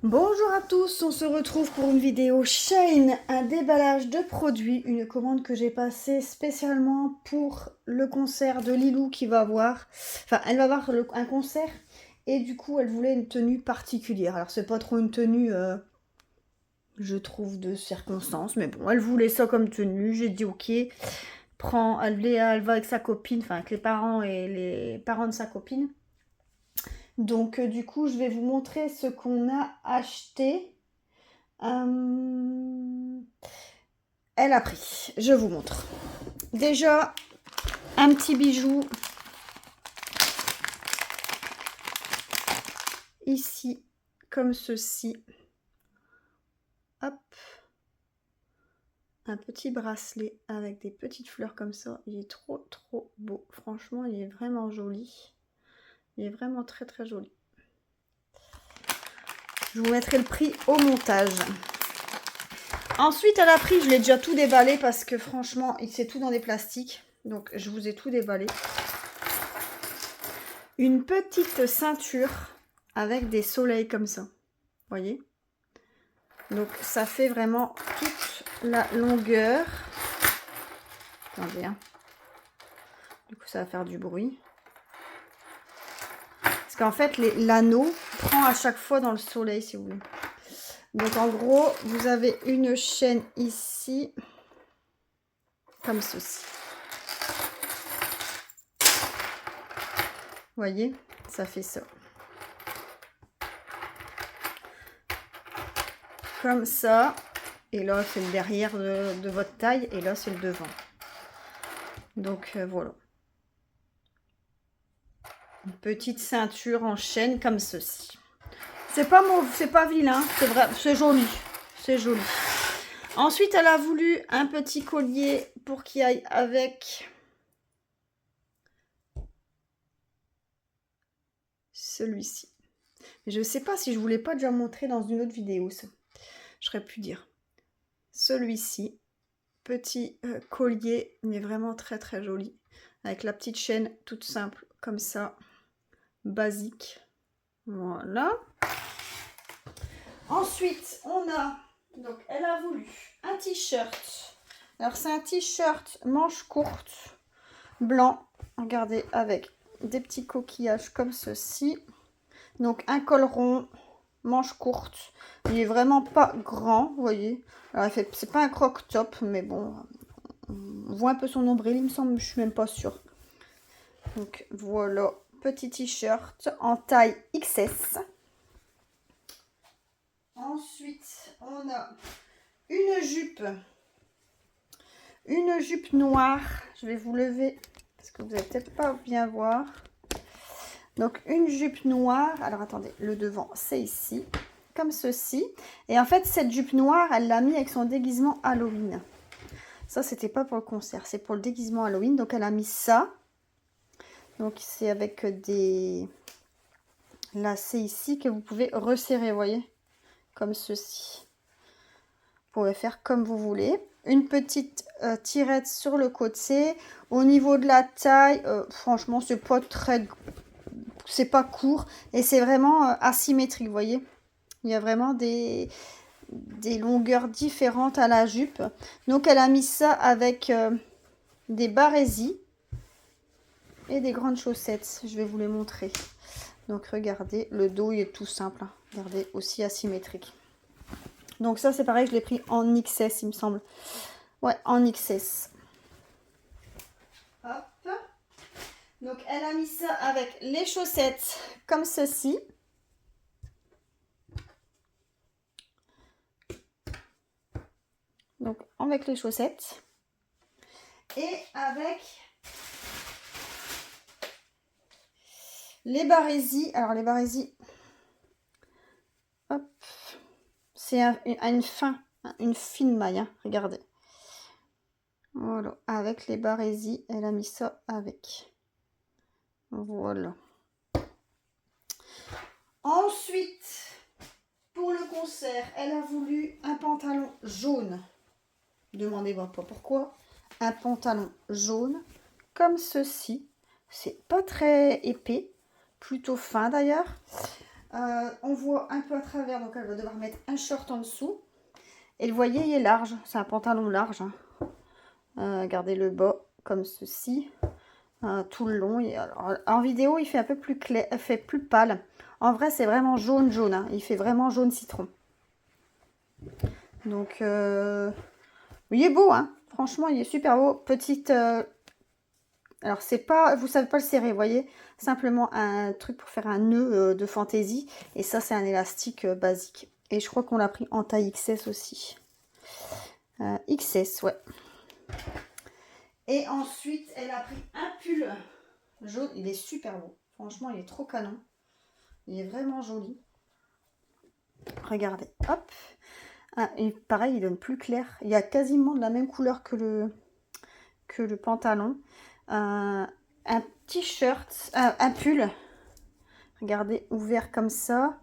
Bonjour à tous, on se retrouve pour une vidéo Shein, un déballage de produits, une commande que j'ai passée spécialement pour le concert de Lilou qui va avoir, elle va avoir un concert et du coup elle voulait une tenue particulière. Alors c'est pas trop une tenue, je trouve, de circonstance, mais bon, elle voulait ça comme tenue, j'ai dit ok, elle va avec sa copine, avec les parents et les parents de sa copine. Donc du coup je vais vous montrer ce qu'on a acheté. Elle a pris. Je vous montre. Déjà, un petit bijou. Ici, comme ceci. Hop. Un petit bracelet avec des petites fleurs comme ça. Il est trop beau. Franchement, il est vraiment joli. Il est vraiment très joli. Je vous mettrai le prix au montage. Ensuite, elle a pris, je l'ai déjà tout déballé parce que franchement, c'est tout dans des plastiques. Donc, je vous ai tout déballé. Une petite ceinture avec des soleils comme ça. Voyez? Donc, ça fait vraiment toute la longueur. Attendez, hein. Du coup, ça va faire du bruit. Parce qu'en fait, l'anneau prend à chaque fois dans le soleil, si vous voulez. Donc, en gros, vous avez une chaîne ici, comme ceci. Voyez, ça fait ça. Comme ça. Et là, c'est le derrière de votre taille. Et là, c'est le devant. Donc, voilà. Une petite ceinture en chaîne comme ceci. C'est pas mauvais, c'est pas vilain. C'est vrai, c'est joli. C'est joli. Ensuite, elle a voulu un petit collier pour qu'il aille avec celui-ci. Je ne sais pas si je voulais pas déjà montrer dans une autre vidéo ça. Je serais pu dire. Celui-ci, petit collier, il est vraiment très joli. Avec la petite chaîne toute simple, comme ça, basique. Voilà. Ensuite, on a, donc elle a voulu un t-shirt. Alors c'est un t-shirt manche courte, blanc, regardez, avec des petits coquillages comme ceci. Donc un col rond, manche courte. Il est vraiment pas grand, vous voyez. Alors c'est pas un croc top, mais bon, on voit un peu son nombril, il me semble, je suis même pas sûre. Donc voilà, petit t-shirt en taille XS. Ensuite, on a une jupe noire. Je vais vous lever parce que vous n'allez peut-être pas bien voir. Donc une jupe noire. Alors attendez, le devant c'est ici, comme ceci. Et en fait cette jupe noire, elle l'a mis avec son déguisement Halloween. Ça c'était pas pour le concert, c'est pour le déguisement Halloween. Donc elle a mis ça. Donc c'est avec des lacets ici que vous pouvez resserrer, vous voyez, comme ceci. Vous pouvez faire comme vous voulez. Une petite tirette sur le côté. Au niveau de la taille, franchement, c'est pas court et c'est vraiment asymétrique, vous voyez. Il y a vraiment des longueurs différentes à la jupe. Donc, elle a mis ça avec des barésies et des grandes chaussettes. Je vais vous les montrer. Donc, regardez, le dos, il est tout simple. Hein. Regardez, aussi asymétrique. Donc ça, c'est pareil, je l'ai pris en XS, il me semble. Ouais, en XS. Hop. Donc, elle a mis ça avec les chaussettes comme ceci. Donc, avec les chaussettes. Et avec les barésies. Alors, les barésies, hop. C'est une fine maille, hein, regardez. Voilà, avec les barésies, elle a mis ça avec. Voilà. Ensuite, pour le concert, elle a voulu un pantalon jaune. Demandez-moi pas pourquoi. Un pantalon jaune, comme ceci. C'est pas très épais, plutôt fin d'ailleurs. On voit un peu à travers, donc elle va devoir mettre un short en dessous. Et vous voyez, il est large, c'est un pantalon large. Hein. Regardez le bas comme ceci, tout le long. Et alors, en vidéo, il fait un peu plus clair, fait plus pâle. En vrai, c'est vraiment jaune, jaune. Hein. Il fait vraiment jaune citron. Donc, il est beau, hein. Franchement, il est super beau. Petite... alors, c'est pas... Vous savez pas le serrer, vous voyez. Simplement un truc pour faire un nœud de fantaisie. Et ça, c'est un élastique basique. Et je crois qu'on l'a pris en taille XS aussi. XS, ouais. Et ensuite, elle a pris un pull jaune. Il est super beau. Franchement, il est trop canon. Il est vraiment joli. Regardez, hop. Ah, et pareil, il donne plus clair. Il y a quasiment de la même couleur que le pantalon. Un t-shirt, un pull. Regardez, ouvert comme ça.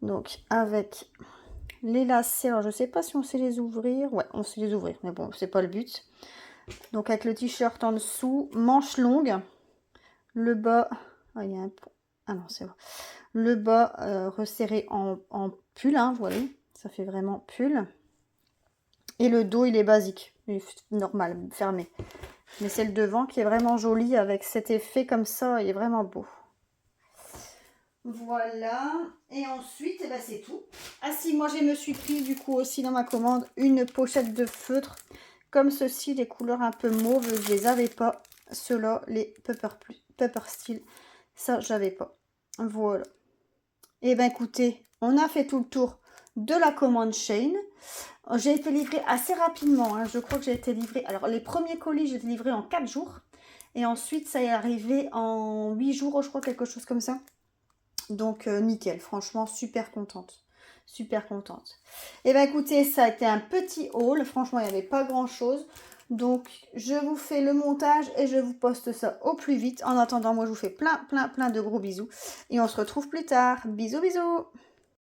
Donc, avec les lacets. Alors, je sais pas si on sait les ouvrir. Ouais, on sait les ouvrir. Mais bon, c'est pas le but. Donc, avec le t-shirt en dessous. Manche longue. Le bas. Ah, il y a un... Ah non, c'est bon. Le bas resserré en pull. Hein, vous voyez. Ça fait vraiment pull. Et le dos, il est basique. Il est normal, fermé. Mais c'est le devant qui est vraiment joli avec cet effet comme ça. Il est vraiment beau. Voilà. Et ensuite, eh ben, c'est tout. Ah si, moi, je me suis pris du coup aussi dans ma commande une pochette de feutre. Comme ceci, les couleurs un peu mauves, je les avais pas. Ceux-là, les Pepper Steel, ça, j'avais pas. Voilà. Et ben écoutez, on a fait tout le tour de la commande Shein. J'ai été livrée assez rapidement. Hein. Je crois que j'ai été livrée... Alors, les premiers colis, j'ai été livrée en 4 jours. Et ensuite, ça est arrivé en 8 jours, je crois, quelque chose comme ça. Donc, nickel. Franchement, super contente. Super contente. Et bien, écoutez, ça a été un petit haul. Franchement, il n'y avait pas grand-chose. Donc, je vous fais le montage et je vous poste ça au plus vite. En attendant, moi, je vous fais plein de gros bisous. Et on se retrouve plus tard. Bisous, bisous.